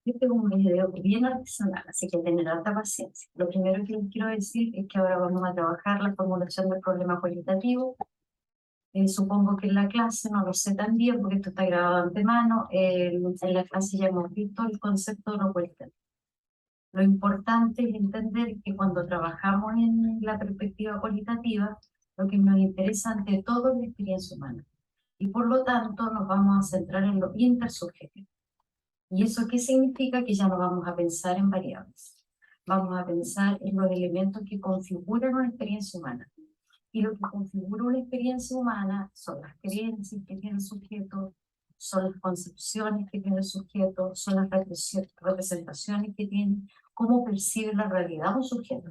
Este es un video bien artesanal, así que tener alta paciencia. Lo primero que les quiero decir es que ahora vamos a trabajar la formulación del problema cualitativo. Supongo que en la clase, no lo sé tan bien porque esto está grabado de antemano, en la clase ya hemos visto el concepto de lo cualitativo. Lo importante es entender que cuando trabajamos en la perspectiva cualitativa, lo que nos interesa ante todo es la experiencia humana. Y por lo tanto nos vamos a centrar en lo intersubjetivo. ¿Y eso qué significa? Que ya no vamos a pensar en variables. Vamos a pensar en los elementos que configuran una experiencia humana. Y lo que configura una experiencia humana son las creencias que tiene el sujeto, son las concepciones que tiene el sujeto, son las representaciones que tiene, cómo percibe la realidad un sujeto.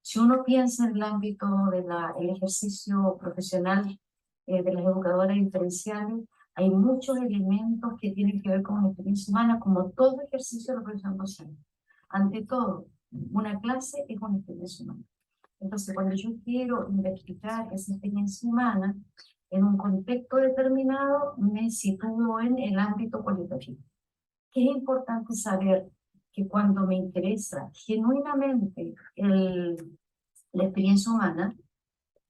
Si uno piensa en el ámbito del ejercicio profesional de las educadoras diferenciales, hay muchos elementos que tienen que ver con la experiencia humana, como todo ejercicio de la profesión docente. Ante todo, una clase es una experiencia humana. Entonces, cuando yo quiero investigar esa experiencia humana, en un contexto determinado, me sitúo en el ámbito cualitativo. Es importante saber que cuando me interesa genuinamente la experiencia humana,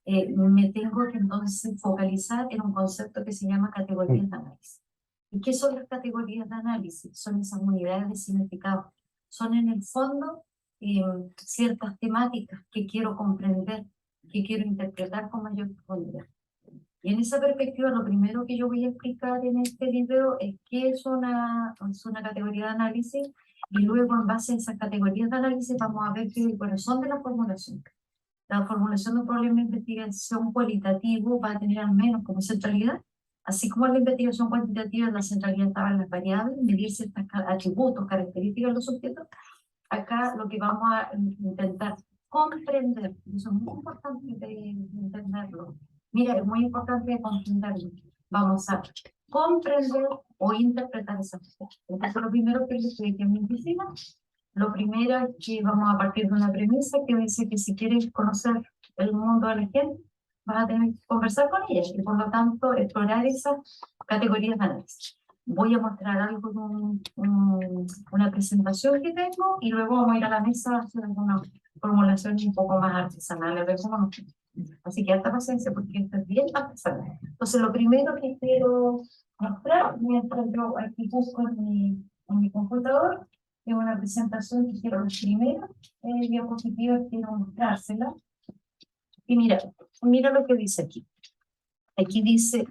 me tengo que entonces focalizar en un concepto que se llama categorías de análisis. ¿Y qué son las categorías de análisis? Son esas unidades de significado. Son en el fondo ciertas temáticas que quiero comprender, que quiero interpretar con mayor profundidad. Y en esa perspectiva, lo primero que yo voy a explicar en este video es qué es una categoría de análisis, y luego en base a esas categorías de análisis vamos a ver qué son de la formulación. La formulación de un problema de investigación cualitativo va a tener al menos como centralidad, así como en la investigación cuantitativa la centralidad estaba en las variables, medir ciertos atributos, características de los sujetos. Acá lo que vamos a intentar comprender, eso es muy importante de entenderlo. Mira, es muy importante de comprenderlo. Vamos a comprender o interpretar esas cosas. Entonces, lo primero que les estoy aquí en mi oficina, lo primero es que vamos a partir de una premisa que dice que si quieres conocer el mundo de la gente, vas a tener que conversar con ella y por lo tanto explorar esas categorías de análisis. Voy a mostrar algo de una presentación que tengo y luego vamos a ir a la mesa a hacer algunas formulaciones un poco más artesanales, a ver cómo nos queda. Así que hasta paciencia porque esto es bien artesanal. Entonces lo primero que quiero mostrar, mientras yo aquí busco en mi computador, es una presentación que quiero, las primeras diapositivas quiero mostrársela. Y mira lo que dice aquí. Aquí dice,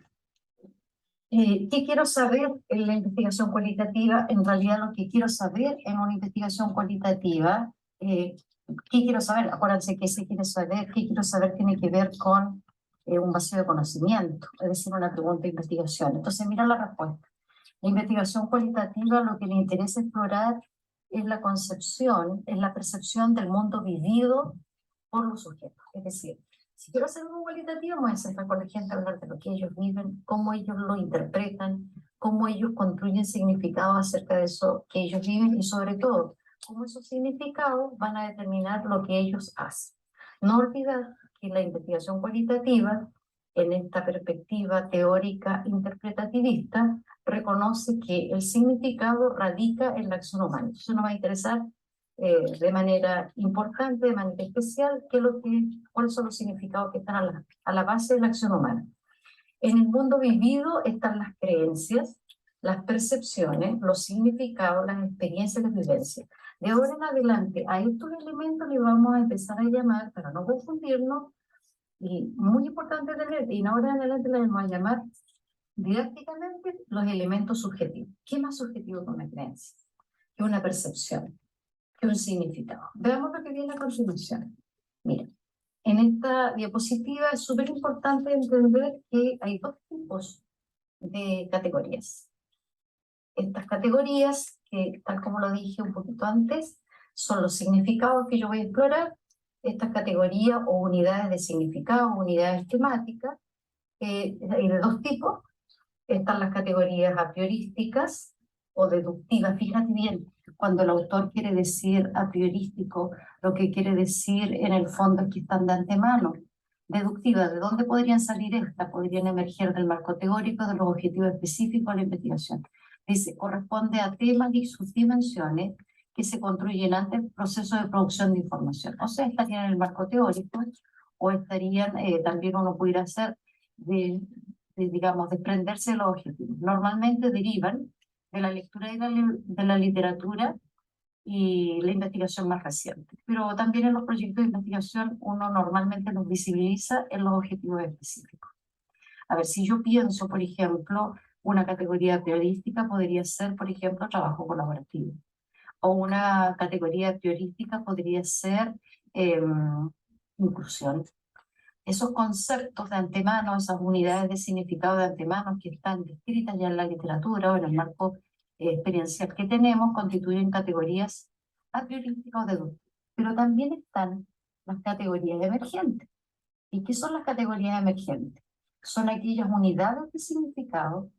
¿qué quiero saber en la investigación cualitativa? En realidad lo que quiero saber en una investigación cualitativa, ¿qué quiero saber? Acuérdense que se quiere saber, ¿qué quiero saber? Tiene que ver con un vacío de conocimiento, es decir, una pregunta de investigación. Entonces mira la respuesta. La investigación cualitativa lo que le interesa explorar es la concepción, es la percepción del mundo vivido por los sujetos. Es decir, si quiero hacer algo cualitativo, me voy a sentar con la gente a hablar de lo que ellos viven, cómo ellos lo interpretan, cómo ellos construyen significados acerca de eso que ellos viven y sobre todo, cómo esos significados van a determinar lo que ellos hacen. No olvidar que la investigación cualitativa, en esta perspectiva teórica interpretativista, reconoce que el significado radica en la acción humana. Eso nos va a interesar de manera importante, de manera especial, cuáles son los significados que están a la base de la acción humana. En el mundo vivido están las creencias, las percepciones, los significados, las experiencias, las vivencias. De ahora en adelante, a estos elementos les vamos a empezar a llamar, para no confundirnos, y muy importante tener, y ahora en adelante les vamos a llamar didácticamente los elementos subjetivos. ¿Qué más subjetivo que una creencia? Que una percepción, que un significado. Veamos lo que viene a continuación. Mira, en esta diapositiva es súper importante entender que hay dos tipos de categorías. Estas categorías, que tal como lo dije un poquito antes, son los significados que yo voy a explorar. Estas categorías o unidades de significado, unidades temáticas, hay de dos tipos. Están las categorías a priorísticas o deductivas. Fíjate bien, cuando el autor quiere decir a priorístico, lo que quiere decir en el fondo es que están de antemano. Deductivas, ¿de dónde podrían salir estas? Podrían emerger del marco teórico, de los objetivos específicos de la investigación. Dice, corresponde a temas y sus dimensiones que se construyen antes del proceso de producción de información. O sea, estarían en el marco teórico, o estarían, también uno pudiera hacer, digamos, desprenderse de los objetivos. Normalmente derivan de la lectura de la literatura y la investigación más reciente. Pero también en los proyectos de investigación uno normalmente los visibiliza en los objetivos específicos. A ver, si yo pienso, por ejemplo, una categoría priorística podría ser, por ejemplo, trabajo colaborativo. O una categoría priorística podría ser inclusión. Esos conceptos de antemano, esas unidades de significado de antemano que están descritas ya en la literatura o en el marco experiencial que tenemos, constituyen categorías a priorísticas o deductivas. Pero también están las categorías emergentes. ¿Y qué son las categorías emergentes? Son aquellas unidades de significado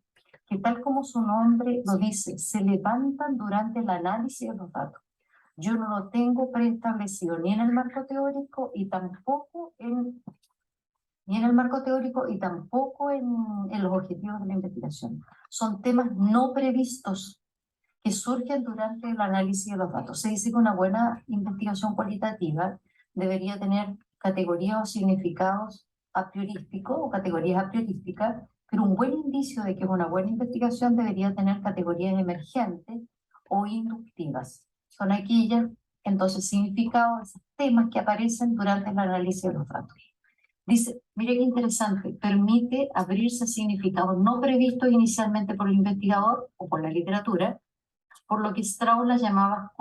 que, tal como su nombre lo dice, se levantan durante el análisis de los datos. Yo no lo tengo preestablecido ni en el marco teórico y tampoco en los objetivos de la investigación. Son temas no previstos que surgen durante el análisis de los datos. Se dice que una buena investigación cualitativa debería tener categorías o significados a priorísticos o categorías a priorísticas, pero un buen indicio de que es una buena investigación debería tener categorías emergentes o inductivas. Son aquellas, entonces, significados, esos temas que aparecen durante el análisis de los datos. Dice, mire qué interesante, permite abrirse a significados no previstos inicialmente por el investigador o por la literatura, por lo que Strauss la llamaba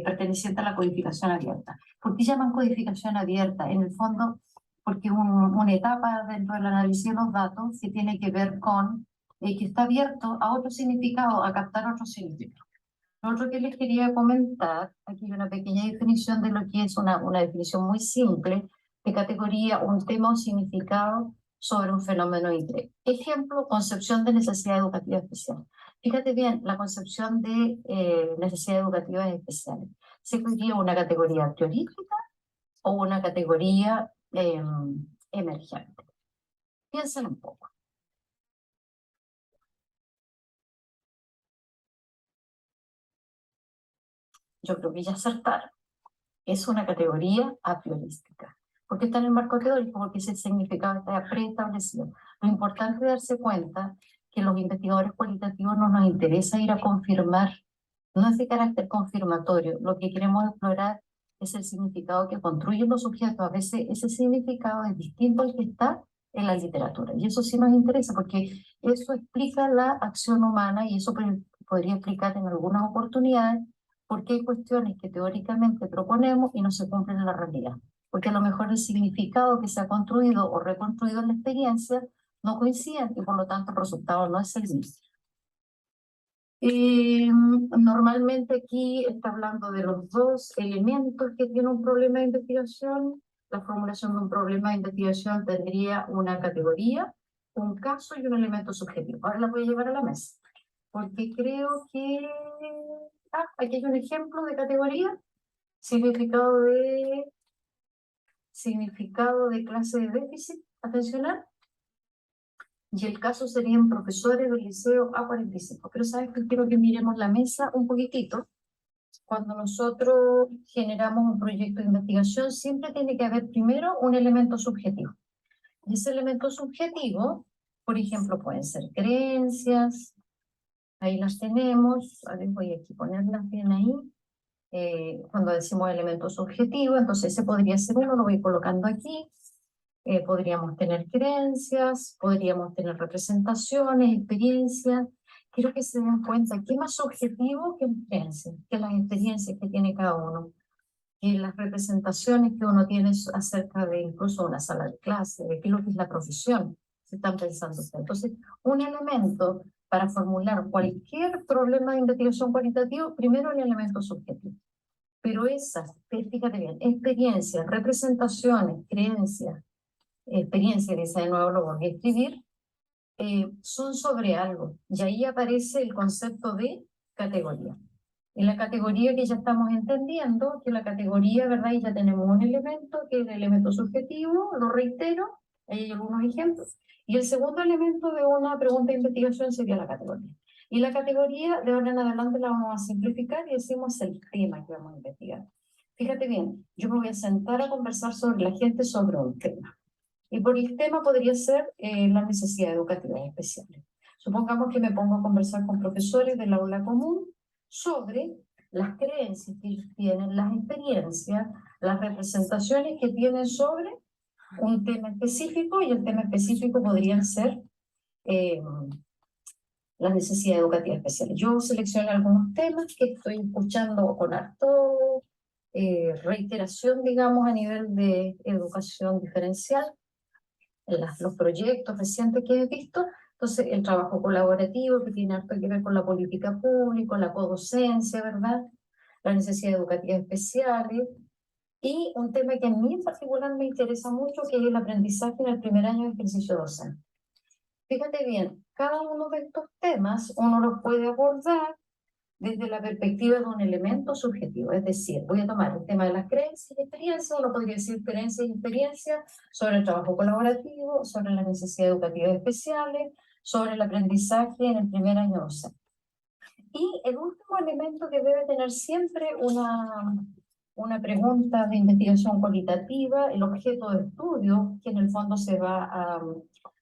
perteneciente a la codificación abierta. ¿Por qué llaman codificación abierta? En el fondo, porque una etapa dentro del análisis de los datos que tiene que ver con que está abierto a otro significado, a captar otro significado. Lo otro que les quería comentar, aquí hay una pequeña definición de lo que es una definición muy simple de categoría, un tema o significado sobre un fenómeno de interés. Ejemplo, concepción de necesidad educativa especial. Fíjate bien, la concepción de necesidades educativas especiales. ¿Se podría una categoría priorística o una categoría emergente? Piensen un poco. Yo creo que ya acertaron. Es una categoría a priorística. ¿Por qué está en el marco teórico? Porque ese significado está preestablecido. Lo importante es darse cuenta que los investigadores cualitativos no nos interesa ir a confirmar, no es de carácter confirmatorio. Lo que queremos explorar es el significado que construyen los sujetos. A veces ese significado es distinto al que está en la literatura. Y eso sí nos interesa porque eso explica la acción humana y eso podría explicar en algunas oportunidades porque hay cuestiones que teóricamente proponemos y no se cumplen en la realidad. Porque a lo mejor el significado que se ha construido o reconstruido en la experiencia no coinciden y por lo tanto el resultado no es el mismo. Normalmente aquí está hablando de los dos elementos que tiene un problema de investigación. La formulación de un problema de investigación tendría una categoría, un caso y un elemento subjetivo. Ahora la voy a llevar a la mesa, porque creo que aquí hay un ejemplo de categoría, significado de clase de déficit atencional, y el caso serían profesores del liceo A45. Pero sabes que quiero que miremos la mesa un poquitito. Cuando nosotros generamos un proyecto de investigación, siempre tiene que haber primero un elemento subjetivo. Y ese elemento subjetivo, por ejemplo, pueden ser creencias, ahí las tenemos, a ver, voy aquí a ponerlas bien ahí. Cuando decimos elemento subjetivo, entonces ese podría ser uno, lo voy colocando aquí. Podríamos tener creencias, podríamos tener representaciones, experiencias. Quiero que se den cuenta que más subjetivo que las creencias, que las experiencias que tiene cada uno, que las representaciones que uno tiene acerca de incluso una sala de clase, de qué es lo que es la profesión, se están pensando ustedes. Entonces, un elemento para formular cualquier problema de investigación cualitativa, primero el elemento subjetivo. Pero esas, fíjate bien, experiencias, representaciones, creencias, experiencia, dice de nuevo, lo volví a escribir, son sobre algo. Y ahí aparece el concepto de categoría. En la categoría que ya estamos entendiendo, que la categoría, ¿verdad? Y ya tenemos un elemento, que es el elemento subjetivo, lo reitero, ahí hay algunos ejemplos. Y el segundo elemento de una pregunta de investigación sería la categoría. Y la categoría de ahora en adelante la vamos a simplificar y decimos el tema que vamos a investigar. Fíjate bien, yo me voy a sentar a conversar sobre la gente sobre un tema. Y por el tema podría ser las necesidades educativas especiales. Supongamos que me pongo a conversar con profesores del aula común sobre las creencias que ellos tienen, las experiencias, las representaciones que tienen sobre un tema específico, y el tema específico podrían ser las necesidades educativas especiales. Yo seleccioné algunos temas que estoy escuchando con harto reiteración, digamos, a nivel de educación diferencial, los proyectos recientes que he visto. Entonces, el trabajo colaborativo, que tiene harto que ver con la política pública, la codocencia, ¿verdad? Las necesidades educativas especiales, y un tema que a mí en particular me interesa mucho, que es el aprendizaje en el primer año de ejercicio docente. Fíjate bien, cada uno de estos temas uno los puede abordar desde la perspectiva de un elemento subjetivo. Es decir, voy a tomar el tema de las creencias y experiencias, uno podría decir creencias y experiencias sobre el trabajo colaborativo, sobre las necesidades educativas especiales, sobre el aprendizaje en el primer año docente. Y el último elemento que debe tener siempre una pregunta de investigación cualitativa, el objeto de estudio, que en el fondo se va a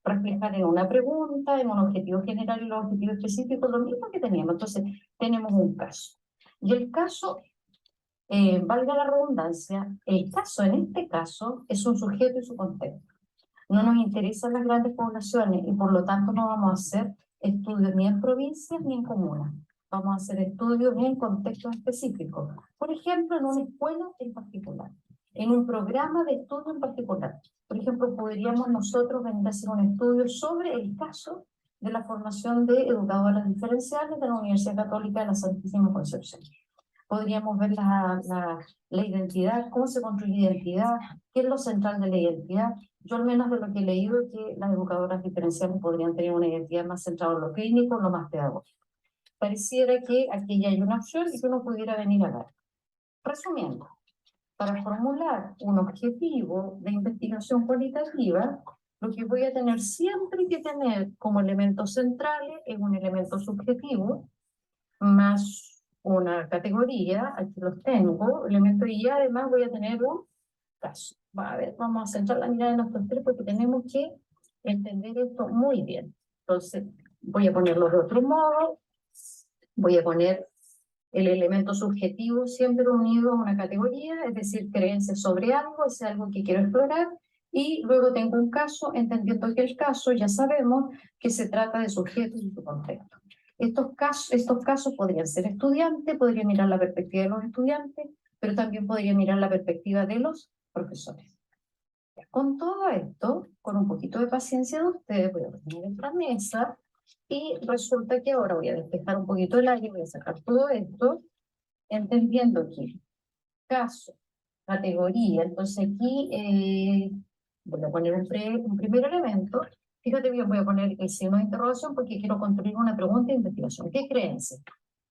reflejar en una pregunta, en un objetivo general y los objetivos específicos, lo mismo que teníamos. Entonces, tenemos un caso. Y el caso, valga la redundancia, el caso en este caso es un sujeto y su contexto. No nos interesan las grandes poblaciones y por lo tanto no vamos a hacer estudios ni en provincias ni en comunas. Vamos a hacer estudios en contextos específicos. Por ejemplo, en una escuela en particular, en un programa de estudio en particular. Por ejemplo, podríamos nosotros venir a hacer un estudio sobre el caso de la formación de educadoras diferenciales de la Universidad Católica de la Santísima Concepción. Podríamos ver la identidad, cómo se construye identidad, qué es lo central de la identidad. Yo al menos de lo que he leído es que las educadoras diferenciales podrían tener una identidad más centrada en lo clínico, lo más pedagógico. Pareciera que aquí ya hay una opción y que uno pudiera venir a ver. Resumiendo, para formular un objetivo de investigación cualitativa, lo que voy a tener siempre que tener como elementos centrales es un elemento subjetivo, más una categoría, aquí los tengo, elemento, y además voy a tener un caso. A ver, vamos a centrar la mirada en estos tres porque tenemos que entender esto muy bien. Entonces, voy a ponerlo de otro modo, voy a poner el elemento subjetivo siempre unido a una categoría, es decir, creencias sobre algo, es algo que quiero explorar, y luego tengo un caso, entendiendo que el caso ya sabemos que se trata de sujetos y su contexto. Estos casos podrían ser estudiantes, podría mirar la perspectiva de los estudiantes, pero también podría mirar la perspectiva de los profesores. Con todo esto, con un poquito de paciencia de ustedes, voy a poner esta mesa, y resulta que ahora voy a despejar un poquito el aire, voy a sacar todo esto, entendiendo que caso, categoría, entonces aquí voy a poner un primer elemento. Fíjate bien, voy a poner el signo de interrogación porque quiero construir una pregunta de investigación. ¿Qué creencias?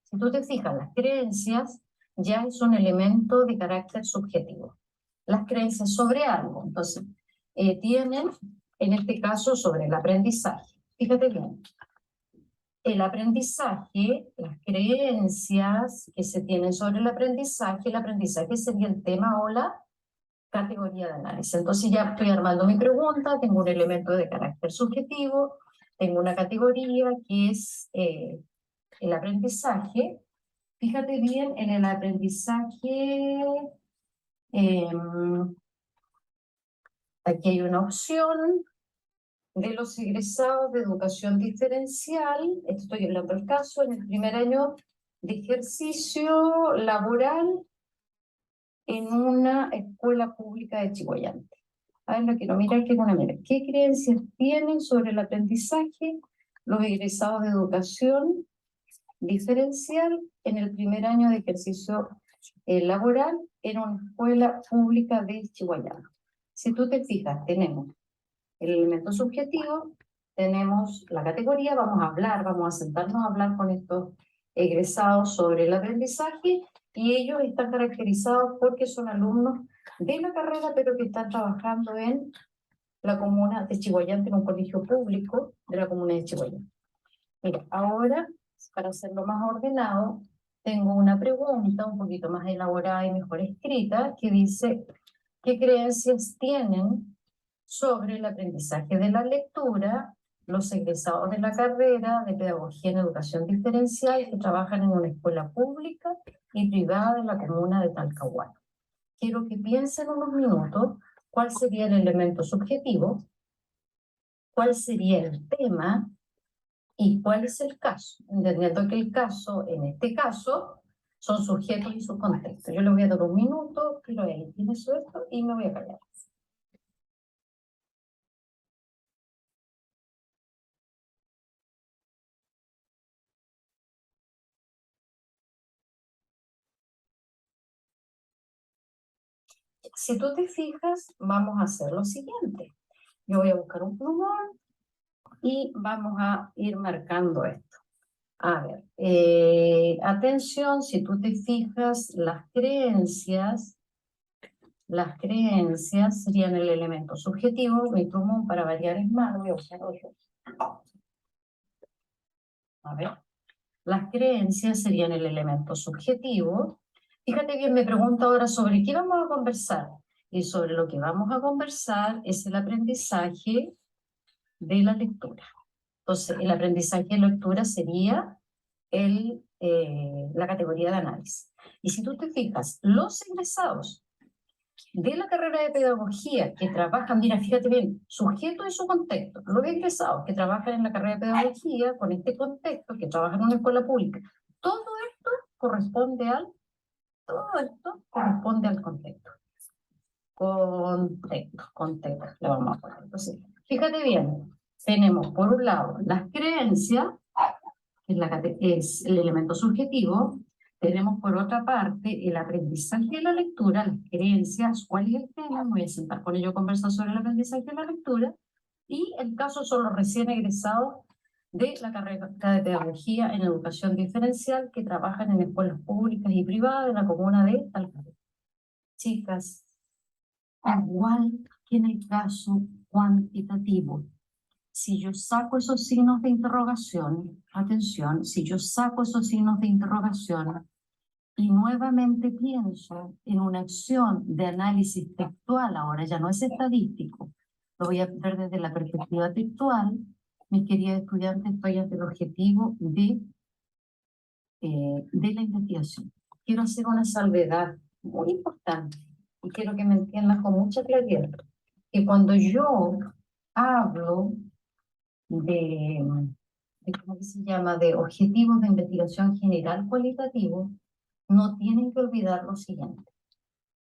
Si tú te fijas, las creencias ya es un elemento de carácter subjetivo. Las creencias sobre algo, entonces, tienen, en este caso, sobre el aprendizaje. Fíjate bien, el aprendizaje, las creencias que se tienen sobre el aprendizaje sería el tema o la categoría de análisis. Entonces ya estoy armando mi pregunta, tengo un elemento de carácter subjetivo, tengo una categoría que es el aprendizaje. Fíjate bien, en el aprendizaje, aquí hay una opción de los egresados de educación diferencial, estoy hablando del caso, en el primer año de ejercicio laboral en una escuela pública de Chihuayante. A ver, lo quiero mirar que una manera. ¿Qué creencias tienen sobre el aprendizaje los egresados de educación diferencial en el primer año de ejercicio laboral en una escuela pública de Chihuayante? Si tú te fijas, tenemos el elemento subjetivo, tenemos la categoría, vamos a sentarnos a hablar con estos egresados sobre el aprendizaje, y ellos están caracterizados porque son alumnos de la carrera, pero que están trabajando en la comuna de Chihuayante, en un colegio público de la comuna de Chihuayante. Mira, ahora, para hacerlo más ordenado, tengo una pregunta un poquito más elaborada y mejor escrita que dice, ¿qué creencias tienen sobre el aprendizaje de la lectura los egresados de la carrera de Pedagogía en Educación Diferencial que trabajan en una escuela pública y privada de la comuna de Talcahuano? Quiero que piensen unos minutos cuál sería el elemento subjetivo, cuál sería el tema y cuál es el caso, entendiendo que el caso, en este caso, son sujetos y su contexto. Yo les voy a dar un minuto, quiero ahí, tiene suelto y me voy a callar. Si tú te fijas, vamos a hacer lo siguiente. Yo voy a buscar un plumón y vamos a ir marcando esto. A ver, atención, si tú te fijas, las creencias serían el elemento subjetivo. Mi plumón para variar es malo, voy a usar otro. A ver, las creencias serían el elemento subjetivo. Fíjate bien, me pregunta ahora sobre qué vamos a conversar. Y sobre lo que vamos a conversar es el aprendizaje de la lectura. Entonces, el aprendizaje de lectura sería la categoría de análisis. Y si tú te fijas, los egresados de la carrera de pedagogía que trabajan, mira, fíjate bien, sujeto y su contexto, los egresados que trabajan en la carrera de pedagogía con este contexto, que trabajan en una escuela pública, todo esto corresponde al contexto. Contexto, le vamos a poner. Entonces, fíjate bien, tenemos por un lado las creencias, que es el elemento subjetivo. Tenemos por otra parte el aprendizaje de la lectura, las creencias, cuál es el tema, me voy a sentar con ello a conversar sobre el aprendizaje de la lectura, y el caso son los recién egresados de la carrera de Pedagogía en Educación Diferencial que trabajan en escuelas públicas y privadas de la comuna de Talcahuano. Chicas, igual que en el caso cuantitativo, si yo saco esos signos de interrogación, atención, si yo saco esos signos de interrogación y nuevamente pienso en una acción de análisis textual, ahora ya no es estadístico, lo voy a ver desde la perspectiva textual, mis queridos estudiantes, estoy ante el objetivo de la investigación. Quiero hacer una salvedad muy importante y quiero que me entiendan con mucha claridad, que cuando yo hablo ¿cómo que se llama?, de objetivos de investigación general cualitativo, no tienen que olvidar lo siguiente.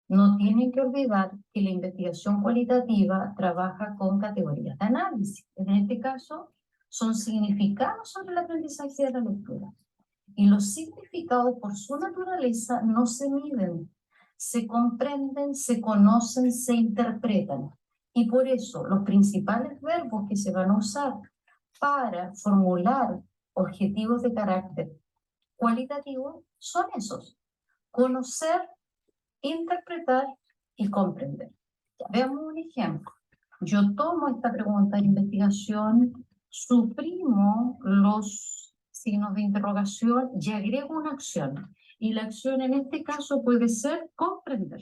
No tienen que olvidar que la investigación cualitativa trabaja con categorías de análisis. En este caso, son significados sobre el aprendizaje de la lectura. Y los significados, por su naturaleza, no se miden, se comprenden, se conocen, se interpretan. Y por eso, los principales verbos que se van a usar para formular objetivos de carácter cualitativo son esos: conocer, interpretar y comprender. Ya, veamos un ejemplo. Yo tomo esta pregunta de investigación, suprimo los signos de interrogación y agrego una acción. Y la acción en este caso puede ser comprender.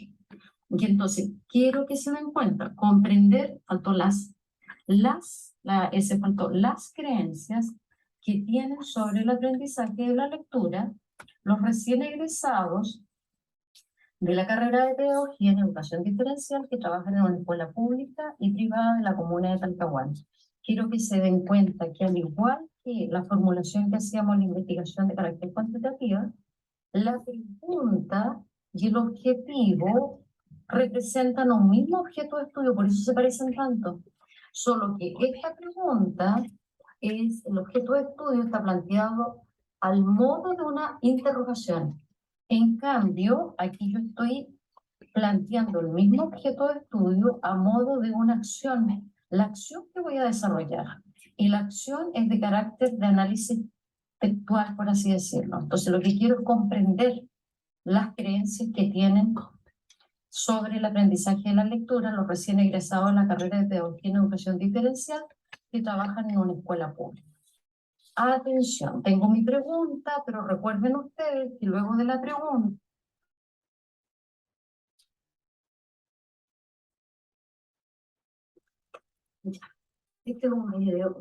Y entonces, quiero que se den cuenta, comprender, faltó faltó las creencias que tienen sobre el aprendizaje de la lectura los recién egresados de la carrera de Pedagogía en Educación Diferencial que trabajan en una escuela pública y privada de la comuna de Talcahuano. Quiero que se den cuenta que al igual que la formulación que hacíamos en la investigación de carácter cuantitativa, la pregunta y el objetivo representan un mismo objeto de estudio, por eso se parecen tanto. Solo que esta pregunta, el objeto de estudio está planteado al modo de una interrogación. En cambio, aquí yo estoy planteando el mismo objeto de estudio a modo de una acción. La acción que voy a desarrollar. Y la acción es de carácter de análisis textual, por así decirlo. Entonces, lo que quiero es comprender las creencias que tienen sobre el aprendizaje de la lectura los recién egresados en la carrera de Pedagogía en Educación Diferencial que trabajan en una escuela pública. Atención, tengo mi pregunta, pero recuerden ustedes que luego de la pregunta, ya, este es un video